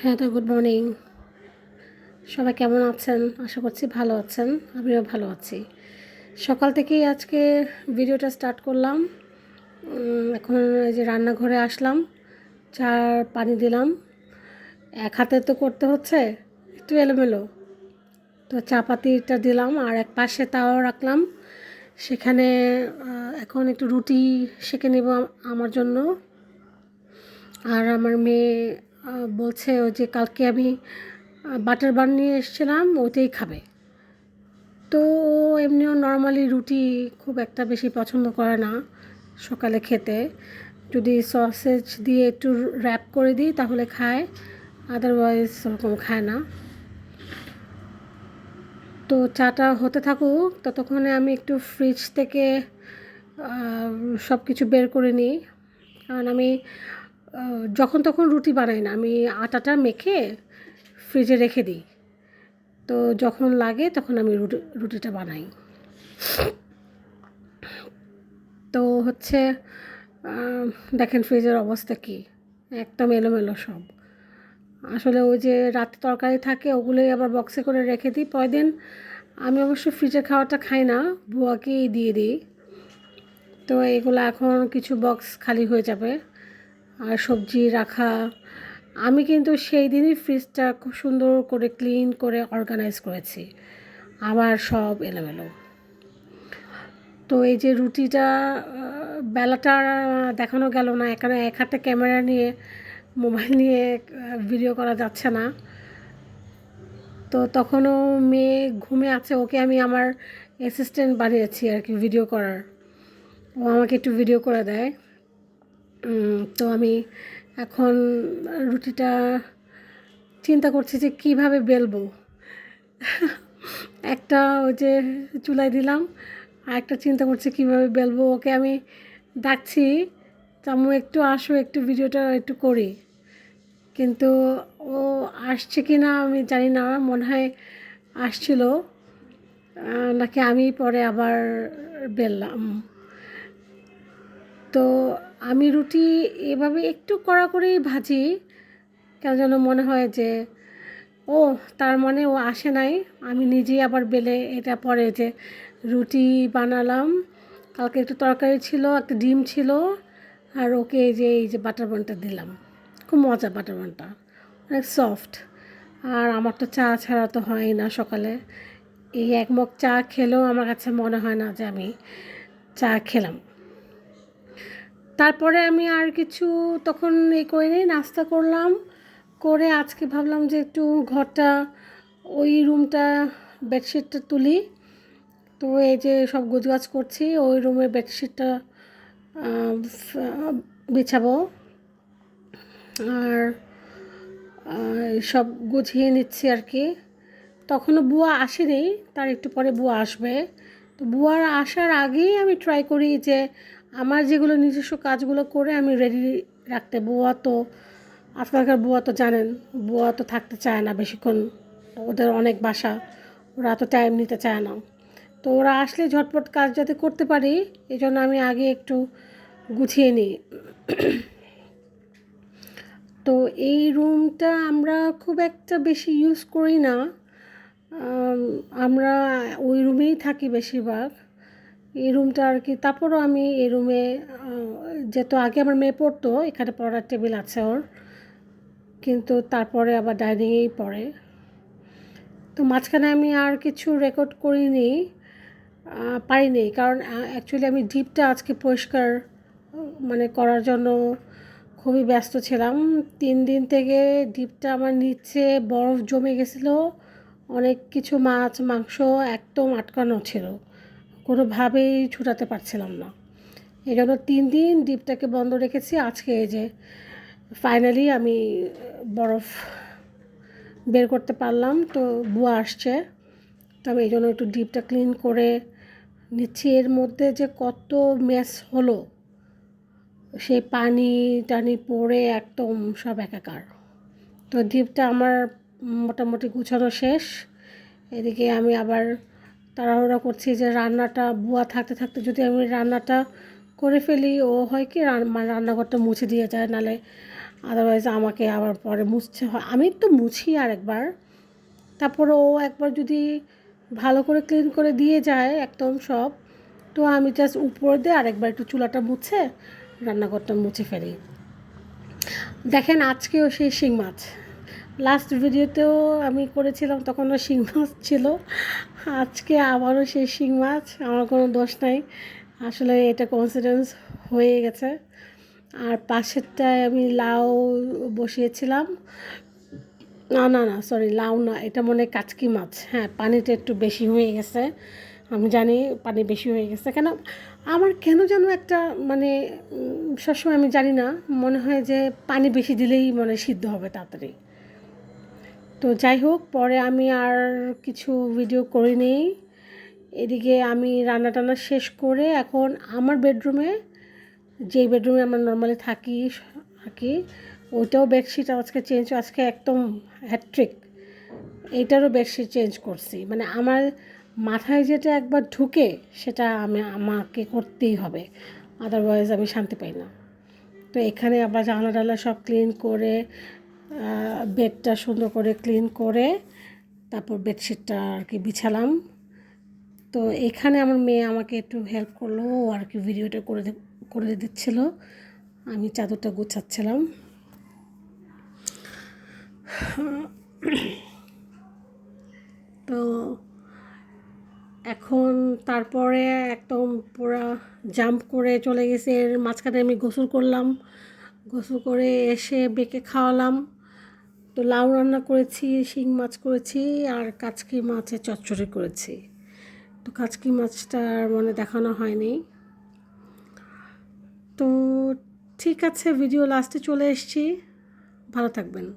হ্যাঁ, তো good morning. সবাই কেমন আছেন? আশা করছি ভালো আছেন। আমিও ভালো আছি। সকাল থেকেই আজকে ভিডিওটা স্টার্ট করলাম। এখন এই যে রান্নাঘরে আসলাম, চার পানি দিলাম। এক হাতে তো করতে হচ্ছে, একটু এলোমেলো। তো চা পাতিটা দিলাম আর এক পাশে তাওয়া রাখলাম। সেখানে এখন একটু রুটি সেঁকে নেব আমার জন্য। আর আমার মেয়ে বলছে ওই যে কালকে আমি বাটার বান নিয়ে এসেছিলাম, ওইটাই খাবে। তো ও এমনিও নর্মালি রুটি খুব একটা বেশি পছন্দ করে না সকালে খেতে। যদি সসেজ দিয়ে একটু র্যাপ করে দিই তাহলে খায়, আদারওয়াইজ ওরকম খায় না। তো চাটা হতে থাকুক, ততক্ষণে আমি একটু ফ্রিজ থেকে সব কিছু বের করে নিই। কারণ আমি যখন তখন রুটি বানাই না, আমি আটাটা মেখে ফ্রিজে রেখে দিই। তো যখন লাগে তখন আমি রুটিটা বানাই। তো হচ্ছে দেখেন ফ্রিজের অবস্থা কী, একদম এলোমেলো সব। আসলে ওই যে রাতে তরকারি থাকে ওগুলোই আবার বক্সে করে রেখে দিই পরের দিন। আমি অবশ্য ফ্রিজের খাওয়াটা খাই না, বুয়াকেই দিয়ে দিই। তো এগুলো এখন কিছু বক্স খালি হয়ে যাবে। আর সবজি রাখা, আমি কিন্তু সেই দিনই ফ্রিজটা খুব সুন্দর করে ক্লিন করে অর্গানাইজ করেছি, আবার সব এলোমেলো। তো এই যে রুটিটা বেলাটা দেখানো গেল না, এখানে এক হাতে ক্যামেরা নিয়ে মোবাইল নিয়ে ভিডিও করা যাচ্ছে না। তো তখনও মেয়ে ঘুমে আছে, ওকে আমি আমার অ্যাসিস্ট্যান্ট বানিয়েছি আর কি ভিডিও করার। ও আমাকে একটু ভিডিও করে দেয়। তো আমি এখন রুটিটা চিন্তা করছি যে কীভাবে বেলবো। একটা ওই যে চুলায় দিলাম, আর একটা চিন্তা করছি কীভাবে বেলবো। ওকে আমি ডাকছি, আম্মু একটু আসো, একটু ভিডিওটা একটু করি। কিন্তু ও আসছে কি না আমি জানি না, মনে হয় আসছিল, নাকি আমি পরে আবার বেললাম। তো আমি রুটি এভাবে একটু কড়া করেই ভাজি, কেন যেন মনে হয় যে ও তার মানে ও আসে নাই, আমি নিজেই আবার বেলে এটা পরে যে রুটি বানালাম। কালকে একটু তরকারি ছিল, একটা ডিম ছিল, আর ওকে এই যে বাটার বানটা দিলাম। খুব মজা বাটার বানটা, অনেক সফট। আর আমার তো চা ছাড়া তো হয় না সকালে। এই এক মগ চা খেলেও আমার কাছে মনে হয় না যে আমি চা খেলাম। তারপরে আমি আর কিছু তখন করিনি, নাস্তা করলাম। করে আজকে ভাবলাম যে একটু ঘরটা, ওই রুমটা বেডশিটটা তুলি। তো এই যে সব গোছগাছ করছি, ওই রুমের বেডশিটটা বিছাবো। আর সব গুছিয়ে নিচ্ছি আর কি। তখনও বুয়া আসেনি, তার একটু পরে বুয়া আসবে। তো বুয়ার আসার আগেই আমি ট্রাই করি যে আমার যেগুলো নিজস্ব কাজগুলো করে আমি রেডি রাখতে। বুয়া তো আজকালকার বুয়া তো জানেন, বুয়া তো থাকতে চায় না বেশিক্ষণ, ওদের অনেক বাসা, ওরা তো টাইম নিতে চায় না। তো ওরা আসলে ঝটপট কাজ যাতে করতে পারি, এই জন্য আমি আগে একটু গুছিয়ে নিই। তো এই রুমটা আমরা খুব একটা বেশি ইউজ করি না, আমরা ওই রুমেই থাকি বেশিরভাগ। এই রুমটা আর কি। তারপরও আমি এই রুমে, যেহেতু আগে আমার মেয়ে পড়তো, এখানে পড়ার টেবিল আছে ওর, কিন্তু তারপরে আবার ডাইনিংয়েই পড়ে। তো মাঝখানে আমি আর কিছু রেকর্ড করিনি, পারিনি, কারণ অ্যাকচুয়ালি আমি ডিপটা আজকে পরিষ্কার মানে করার জন্য খুবই ব্যস্ত ছিলাম। 3 দিন থেকে ডিপটা আমার নিচে বরফ জমে গেছিলো, অনেক কিছু মাছ মাংস একদম আটকানো ছিল, কোনোভাবেই ছুটাতে পারছিলাম না। এই জন্য 3 দিন ডিপটাকে বন্ধ রেখেছি। আজকে এই যে ফাইনালি আমি বরফ বের করতে পারলাম। তো বুয়া আসছে, তো আমি এই জন্য একটু ডিপটা ক্লিন করে নিচ্ছি। এর মধ্যে যে কত মেস হলো, সেই পানি টানি পড়ে একদম সব একাকার। তো ডিপটা আমার মোটামুটি গুছানো শেষ। এদিকে আমি আবার তাড়াহুড়া করছি যে রান্নাটা, বুয়া থাকতে থাকতে যদি আমি রান্নাটা করে ফেলি, ও হয় কি রান্নাঘরটা মুছে দিয়ে যায়, নাহলে আদারওয়াইজ আমাকে আবার পরে মুছতে হয়। আমি তো মুছি আরেকবার, তারপরে ও একবার যদি ভালো করে ক্লিন করে দিয়ে যায় একদম সব, তো আমি জাস্ট উপর দিয়ে আরেকবার একটু চুলাটা মুছে রান্নাঘরটা মুছে ফেলি। দেখেন আজকেও সেই শিং মাছ, লাস্ট ভিডিওতেও আমি করেছিলাম তখনও শিং মাছ ছিল, আজকে আবারও সেই শিং মাছ। আমার কোনো দোষ নাই, আসলে এটা কোইন্সিডেন্স হয়ে গেছে। আর পাশেরটায় আমি লাউ বসিয়েছিলাম, না না না সরি, লাউ না, এটা মনে হয় কাচকি মাছ। হ্যাঁ, পানিটা একটু বেশি হয়ে গেছে, আমি জানি পানি বেশি হয়ে গেছে কেন, আমার কেন যেন একটা মানে সবসময় আমি জানি না, মনে হয় যে পানি বেশি দিলেই মানে সিদ্ধ হবে তাড়াতাড়ি। তো যাই হোক, পরে আমি আর কিছু ভিডিও করিনি। এদিকে আমি রান্না টান্না শেষ করে এখন আমার বেডরুমে, যেই বেডরুমে আমরা নর্মালি থাকি আর কি, ওইটাও বেডশিট আজকে চেঞ্জ, আজকে একদম হ্যাট্রিক, এইটারও বেডশিট চেঞ্জ করছি। মানে আমার মাথায় যেটা একবার ঢুকে সেটা আমাকে করতেই হবে, আদারওয়াইজ আমি শান্তি পাই না। তো এখানে আবার জানলা টানলা সব ক্লিন করে, বেডটা সুন্দর করে ক্লিন করে তারপর বেডশিটটা আর কি বিছালাম। তো এখানে আমার মেয়ে আমাকে একটু হেল্প করলো, ও আর কি ভিডিওটা করে দিচ্ছিলো, আমি চাদরটা গুছাচ্ছিলাম। তো এখন তারপরে একদম পুরা জাম্প করে চলে গেছে, এর মাঝখানে আমি গোসল করলাম, গোসল করে এসে বেঁকে খাওয়ালাম। তো লাউ রান্না করেছি, শিং মাছ করেছি, আর কাচকি মাছের চচ্চড়ি করেছি। তো কাচকি মাছটা মানে দেখানো হয়নি। তো ঠিক আছে, ভিডিও লাস্টে চলে এসেছি, ভালো থাকবেন।